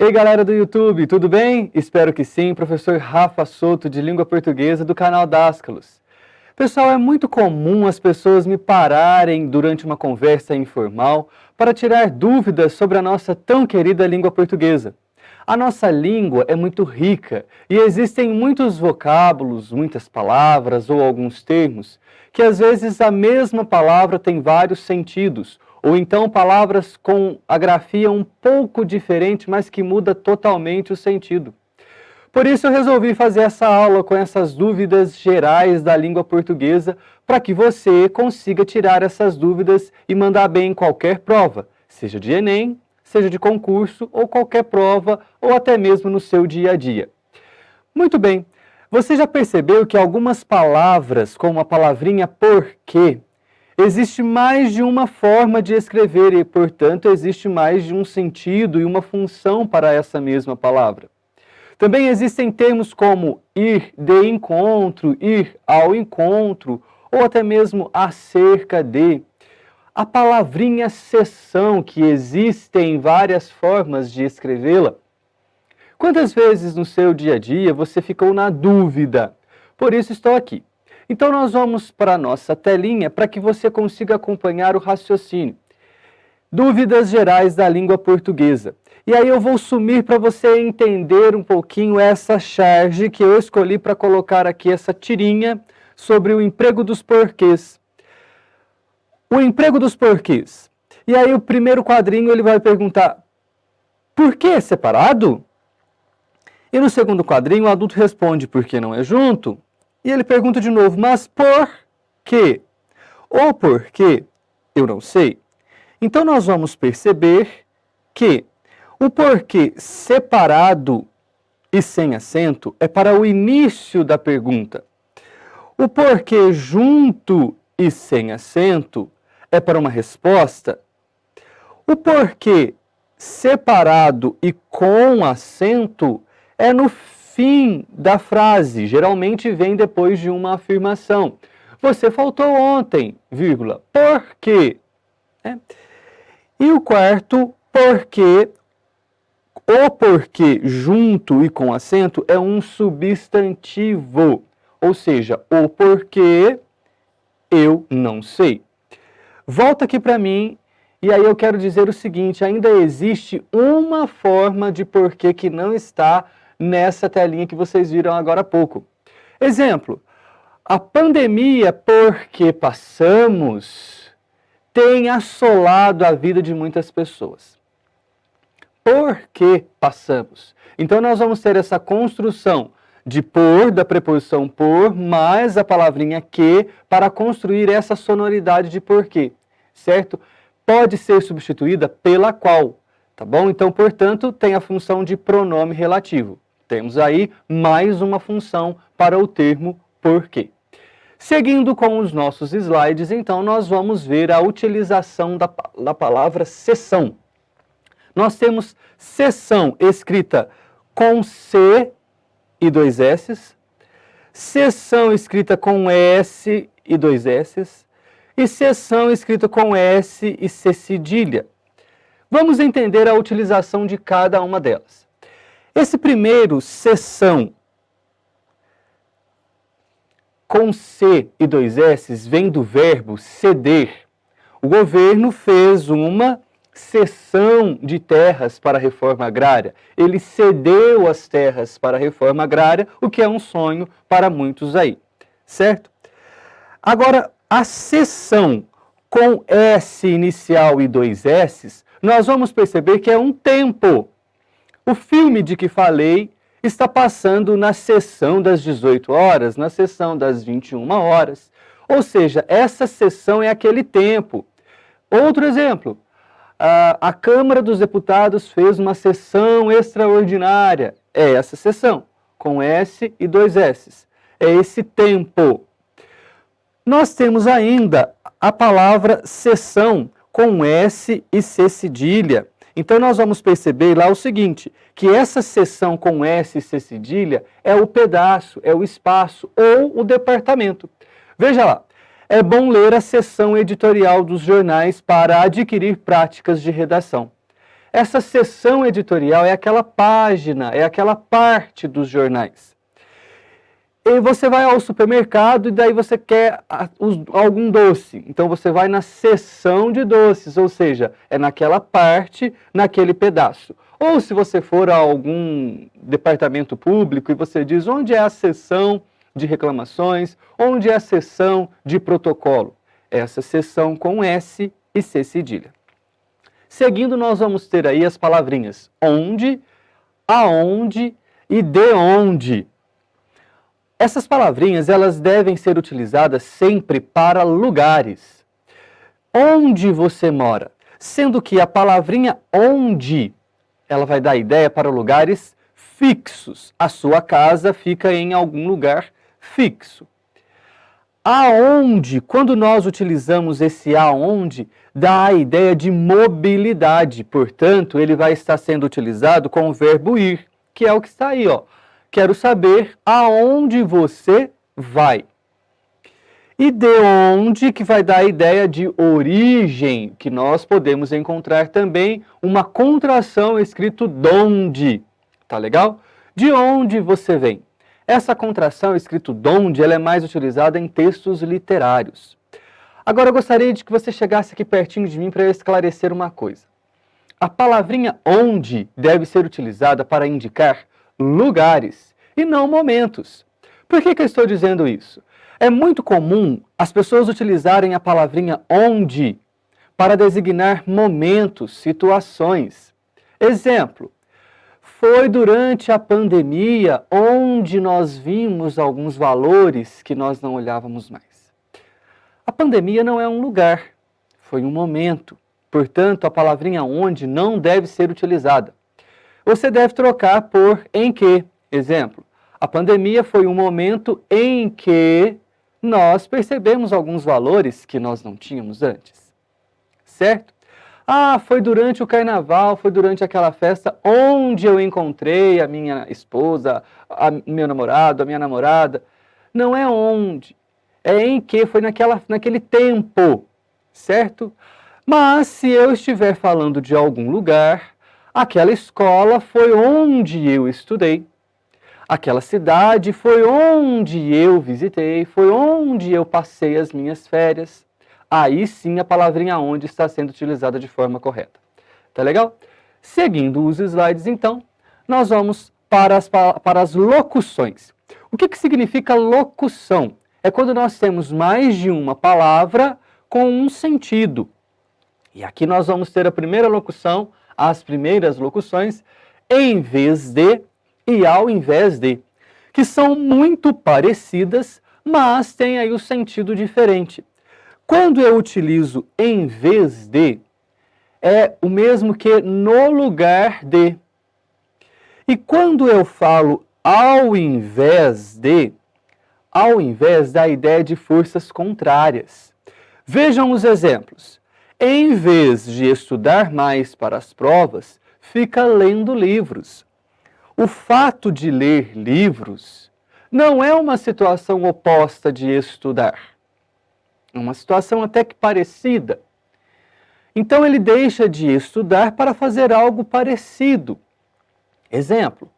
Ei galera do YouTube, tudo bem? Espero que sim, professor Rafa Souto de Língua Portuguesa do canal Dascalos. Pessoal, é muito comum as pessoas me pararem durante uma conversa informal para tirar dúvidas sobre a nossa tão querida língua portuguesa. A nossa língua é muito rica e existem muitos vocábulos, muitas palavras ou alguns termos que às vezes a mesma palavra tem vários sentidos, ou então palavras com a grafia um pouco diferente, mas que muda totalmente o sentido. Por isso eu resolvi fazer essa aula com essas dúvidas gerais da língua portuguesa, para que você consiga tirar essas dúvidas e mandar bem em qualquer prova, seja de Enem, seja de concurso, ou qualquer prova, ou até mesmo no seu dia a dia. Muito bem, você já percebeu que algumas palavras, como a palavrinha porquê, existe mais de uma forma de escrever e, portanto, existe mais de um sentido e uma função para essa mesma palavra. Também existem termos como ir de encontro, ir ao encontro, ou até mesmo acerca de. A palavrinha seção, que existem várias formas de escrevê-la. Quantas vezes no seu dia a dia você ficou na dúvida? Por isso estou aqui. Então nós vamos para a nossa telinha para que você consiga acompanhar o raciocínio. Dúvidas gerais da língua portuguesa. E aí eu vou sumir para você entender um pouquinho essa charge que eu escolhi para colocar aqui essa tirinha sobre o emprego dos porquês. O emprego dos porquês. E aí o primeiro quadrinho ele vai perguntar, por que separado? E no segundo quadrinho o adulto responde, por que não é junto? E ele pergunta de novo, mas por quê? O porquê, eu não sei. Então nós vamos perceber que o porquê separado e sem acento é para o início da pergunta. O porquê junto e sem acento é para uma resposta. O porquê separado e com acento é no fim da frase, geralmente vem depois de uma afirmação. Você faltou ontem, vírgula, por quê? E o quarto, porquê, o porquê junto e com acento é um substantivo, ou seja, o porquê eu não sei. Volta aqui para mim e aí eu quero dizer o seguinte, ainda existe uma forma de porquê que não está nessa telinha que vocês viram agora há pouco. Exemplo, a pandemia por que passamos tem assolado a vida de muitas pessoas. Por que passamos? Então nós vamos ter essa construção de por, da preposição por, mais a palavrinha que, para construir essa sonoridade de porquê, certo? Pode ser substituída pela qual, tá bom? Então, portanto, tem a função de pronome relativo. Temos aí mais uma função para o termo porquê. Seguindo com os nossos slides, então, nós vamos ver a utilização da palavra seção. Nós temos seção escrita com C e dois S, seção escrita com S e dois S, e seção escrita com S e C cedilha. Vamos entender a utilização de cada uma delas. Esse primeiro, seção, com C e dois S, vem do verbo ceder. O governo fez uma cessão de terras para a reforma agrária. Ele cedeu as terras para a reforma agrária, o que é um sonho para muitos aí, certo? Agora, a seção com S inicial e dois S, nós vamos perceber que é um tempo. O filme de que falei está passando na sessão das 18 horas, na sessão das 21 horas. Ou seja, essa sessão é aquele tempo. Outro exemplo, a Câmara dos Deputados fez uma sessão extraordinária. É essa sessão, com S e dois S. É esse tempo. Nós temos ainda a palavra sessão com S e C cedilha. Então nós vamos perceber lá o seguinte, que essa seção com S e C cedilha é o pedaço, é o espaço ou o departamento. Veja lá, é bom ler a seção editorial dos jornais para adquirir práticas de redação. Essa seção editorial é aquela página, é aquela parte dos jornais. E você vai ao supermercado e daí você quer algum doce. Então você vai na seção de doces, ou seja, é naquela parte, naquele pedaço. Ou se você for a algum departamento público e você diz onde é a seção de reclamações, onde é a seção de protocolo. Essa seção com S e C cedilha. Seguindo, nós vamos ter aí as palavrinhas onde, aonde e de onde. Essas palavrinhas, elas devem ser utilizadas sempre para lugares. Onde você mora? Sendo que a palavrinha onde, ela vai dar ideia para lugares fixos. A sua casa fica em algum lugar fixo. Aonde, quando nós utilizamos esse aonde, dá a ideia de mobilidade. Portanto, ele vai estar sendo utilizado com o verbo ir, que é o que está aí, ó. Quero saber aonde você vai. E de onde, que vai dar a ideia de origem, que nós podemos encontrar também uma contração escrito donde. Tá legal? De onde você vem? Essa contração escrito donde, ela é mais utilizada em textos literários. Agora eu gostaria de que você chegasse aqui pertinho de mim para eu esclarecer uma coisa. A palavrinha onde deve ser utilizada para indicar lugares e não momentos. Por que eu estou dizendo isso? É muito comum as pessoas utilizarem a palavrinha onde para designar momentos, situações. Exemplo, foi durante a pandemia onde nós vimos alguns valores que nós não olhávamos mais. A pandemia não é um lugar, foi um momento. Portanto, a palavrinha onde não deve ser utilizada. Você deve trocar por em que. Exemplo, a pandemia foi um momento em que nós percebemos alguns valores que nós não tínhamos antes. Certo? Ah, foi durante o carnaval, foi durante aquela festa onde eu encontrei a minha esposa, meu namorado, a minha namorada. Não é onde, é em que, foi naquele tempo, certo? Mas se eu estiver falando de algum lugar, aquela escola foi onde eu estudei. Aquela cidade foi onde eu visitei, foi onde eu passei as minhas férias. Aí sim a palavrinha onde está sendo utilizada de forma correta. Tá legal? Seguindo os slides, então, nós vamos para as locuções. O que significa locução? É quando nós temos mais de uma palavra com um sentido. E aqui nós vamos ter a primeira locução, as primeiras locuções, em vez de e ao invés de, que são muito parecidas, mas têm aí o sentido diferente. Quando eu utilizo em vez de, é o mesmo que no lugar de. E quando eu falo ao invés dá a ideia de forças contrárias. Vejam os exemplos. Em vez de estudar mais para as provas, fica lendo livros. O fato de ler livros não é uma situação oposta de estudar. É uma situação até que parecida. Então ele deixa de estudar para fazer algo parecido. Exemplo,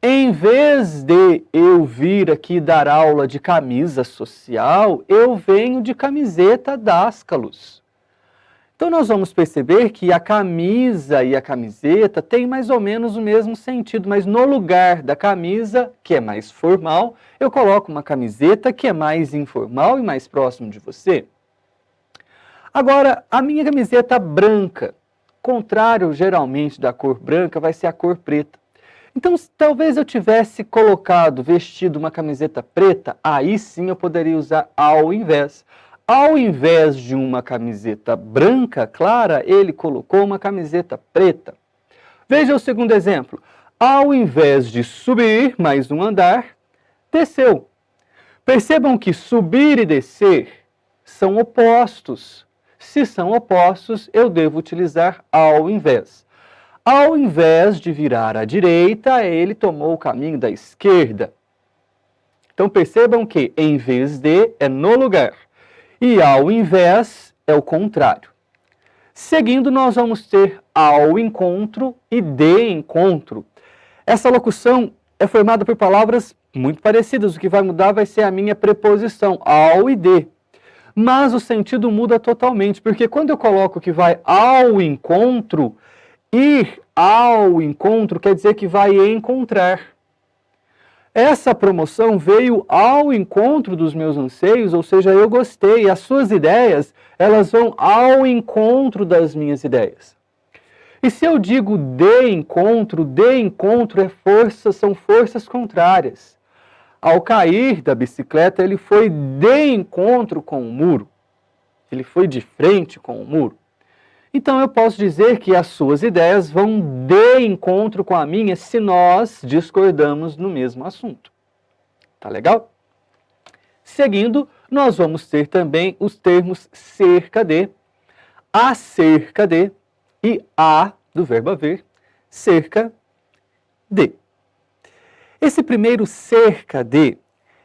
em vez de eu vir aqui dar aula de camisa social, eu venho de camiseta Dáskalos. Então nós vamos perceber que a camisa e a camiseta têm mais ou menos o mesmo sentido, mas no lugar da camisa, que é mais formal, eu coloco uma camiseta que é mais informal e mais próximo de você. Agora, a minha camiseta branca, contrário geralmente da cor branca, vai ser a cor preta. Então, talvez eu tivesse vestido uma camiseta preta, aí sim eu poderia usar ao invés. Ao invés de uma camiseta branca clara, ele colocou uma camiseta preta. Veja o segundo exemplo. Ao invés de subir mais um andar, desceu. Percebam que subir e descer são opostos. Se são opostos, eu devo utilizar ao invés. Ao invés de virar à direita, ele tomou o caminho da esquerda. Então percebam que em vez de é no lugar. E ao invés é o contrário. Seguindo, nós vamos ter ao encontro e de encontro. Essa locução é formada por palavras muito parecidas. O que vai mudar vai ser a minha preposição, ao e de. Mas o sentido muda totalmente, porque quando eu coloco que vai ao encontro, ir ao encontro quer dizer que vai encontrar. Essa promoção veio ao encontro dos meus anseios, ou seja, eu gostei. As suas ideias, elas vão ao encontro das minhas ideias. E se eu digo de encontro é força, são forças contrárias. Ao cair da bicicleta, ele foi de encontro com o muro. Ele foi de frente com o muro. Então eu posso dizer que as suas ideias vão de encontro com a minha se nós discordamos no mesmo assunto. Tá legal? Seguindo, nós vamos ter também os termos cerca de, acerca de e a, do verbo haver, cerca de. Esse primeiro cerca de,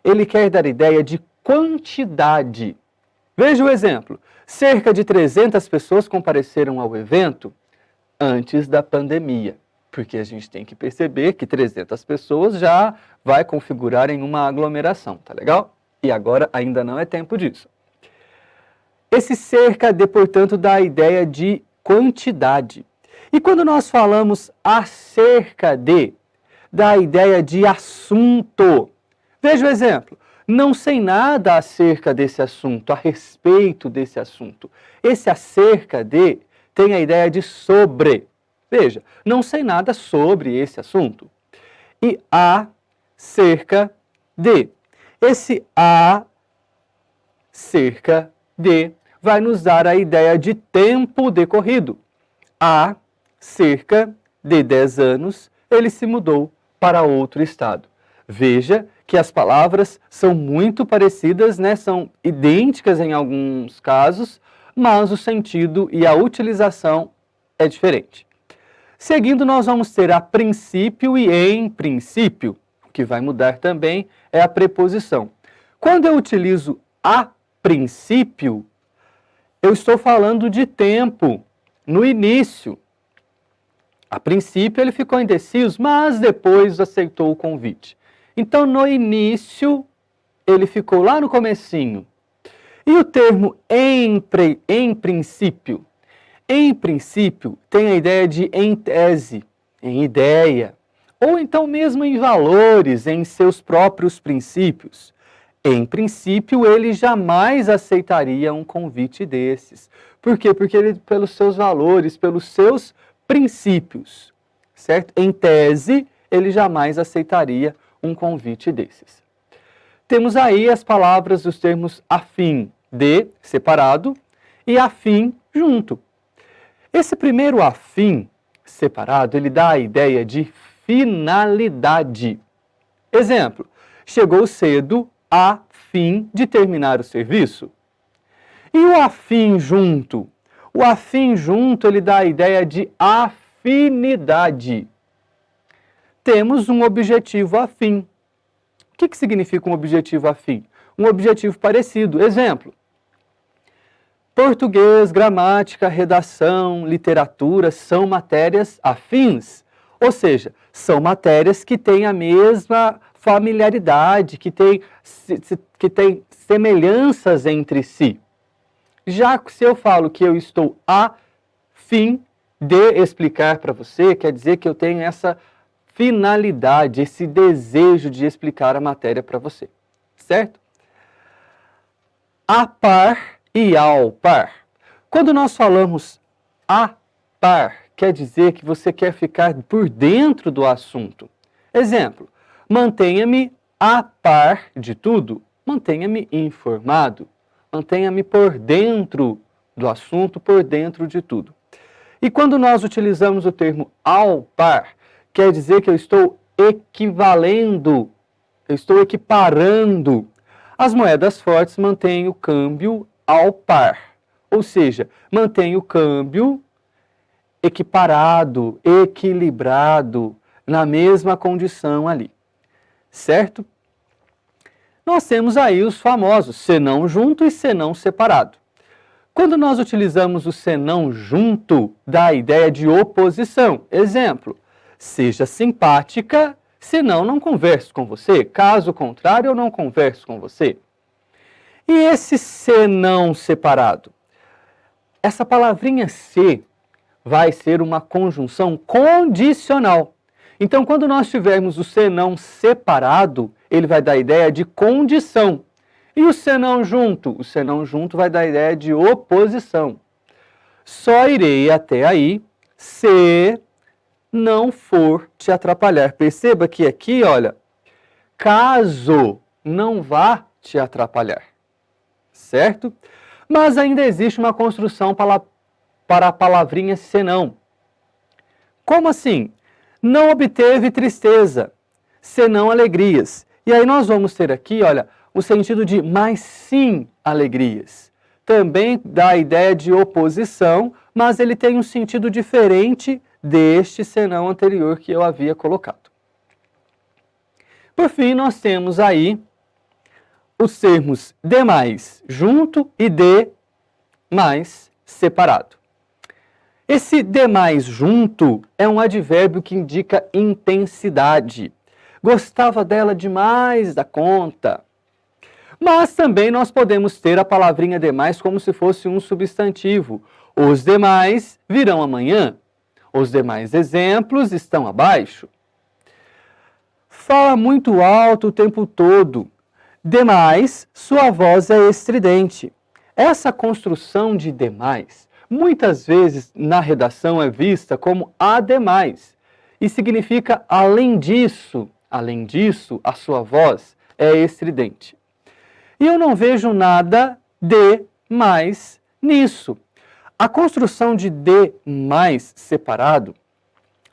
ele quer dar ideia de quantidade. Veja o exemplo. Cerca de 300 pessoas compareceram ao evento antes da pandemia. Porque a gente tem que perceber que 300 pessoas já vai configurar em uma aglomeração, tá legal? E agora ainda não é tempo disso. Esse cerca de, portanto, dá a ideia de quantidade. E quando nós falamos acerca de, dá a ideia de assunto. Veja o exemplo. Não sei nada acerca desse assunto, a respeito desse assunto. Esse acerca de tem a ideia de sobre. Veja, não sei nada sobre esse assunto. E acerca de. Esse acerca de vai nos dar a ideia de tempo decorrido. Há cerca de 10 anos, ele se mudou para outro estado. Veja que as palavras são muito parecidas, né? São idênticas em alguns casos, mas o sentido e a utilização é diferente. Seguindo, nós vamos ter a princípio e em princípio. O que vai mudar também é a preposição. Quando eu utilizo a princípio, eu estou falando de tempo, no início. A princípio ele ficou indeciso, mas depois aceitou o convite. Então, no início, ele ficou lá no comecinho. E o termo em princípio? Em princípio, tem a ideia de em tese, em ideia, ou então mesmo em valores, em seus próprios princípios. Em princípio, ele jamais aceitaria um convite desses. Por quê? Porque ele, pelos seus valores, pelos seus princípios, certo? Em tese, ele jamais aceitaria um convite desses. Temos aí as palavras dos termos afim de, separado, e afim, junto. Esse primeiro afim, separado, ele dá a ideia de finalidade. Exemplo, chegou cedo a fim de terminar o serviço. E o afim junto? O afim junto, ele dá a ideia de afinidade. Temos um objetivo afim. O que significa um objetivo afim? Um objetivo parecido. Exemplo, português, gramática, redação, literatura são matérias afins. Ou seja, são matérias que têm a mesma familiaridade, que têm semelhanças entre si. Já que se eu falo que eu estou a fim de explicar para você, quer dizer que eu tenho essa finalidade, esse desejo de explicar a matéria para você, certo? A par e ao par. Quando nós falamos a par, quer dizer que você quer ficar por dentro do assunto. Exemplo, mantenha-me a par de tudo, mantenha-me informado, mantenha-me por dentro do assunto, por dentro de tudo. E quando nós utilizamos o termo ao par, quer dizer que eu estou equivalendo, eu estou equiparando. As moedas fortes mantêm o câmbio ao par, ou seja, mantém o câmbio equiparado, equilibrado, na mesma condição ali, certo? Nós temos aí os famosos senão junto e senão separado. Quando nós utilizamos o senão junto, dá a ideia de oposição. Exemplo, seja simpática, senão não converso com você. Caso contrário, eu não converso com você. E esse senão separado? Essa palavrinha se vai ser uma conjunção condicional. Então, quando nós tivermos o senão separado, ele vai dar a ideia de condição. E o senão junto? O senão junto vai dar a ideia de oposição. Só irei até aí se não for te atrapalhar. Perceba que aqui, olha, caso não vá te atrapalhar, certo? Mas ainda existe uma construção para a palavrinha senão. Como assim? Não obteve tristeza, senão alegrias. E aí nós vamos ter aqui, olha, o sentido de mas sim alegrias. Também dá a ideia de oposição, mas ele tem um sentido diferente deste senão anterior que eu havia colocado. Por fim, nós temos aí os termos demais junto e de mais separado. Esse demais junto é um advérbio que indica intensidade. Gostava dela demais da conta. Mas também nós podemos ter a palavrinha demais como se fosse um substantivo. Os demais virão amanhã. Os demais exemplos estão abaixo. Fala muito alto o tempo todo. Demais, sua voz é estridente. Essa construção de demais, muitas vezes na redação é vista como ademais. E significa além disso, a sua voz é estridente. E eu não vejo nada de mais nisso. A construção de mais separado,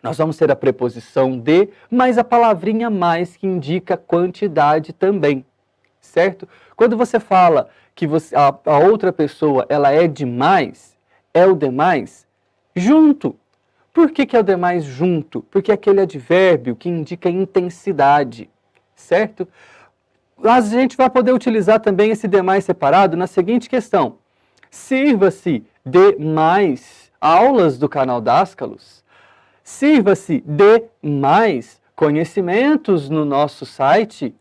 nós vamos ter a preposição de, mas a palavrinha mais que indica quantidade também, certo? Quando você fala que a outra pessoa ela é demais, é o demais junto. Por que é o demais junto? Porque é aquele advérbio que indica intensidade, certo? A gente vai poder utilizar também esse demais separado na seguinte questão. Sirva-se de mais aulas do canal Dascalos. Sirva-se de mais conhecimentos no nosso site,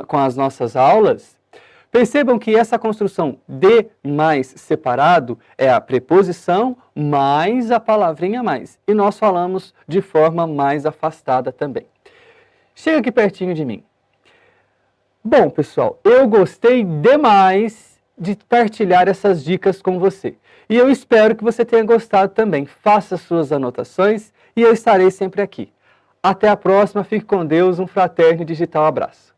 com as nossas aulas. Percebam que essa construção de mais separado é a preposição mais a palavrinha mais. E nós falamos de forma mais afastada também. Chega aqui pertinho de mim. Bom, pessoal, eu gostei demais de partilhar essas dicas com você. E eu espero que você tenha gostado também. Faça suas anotações e eu estarei sempre aqui. Até a próxima, fique com Deus, um fraterno e digital abraço.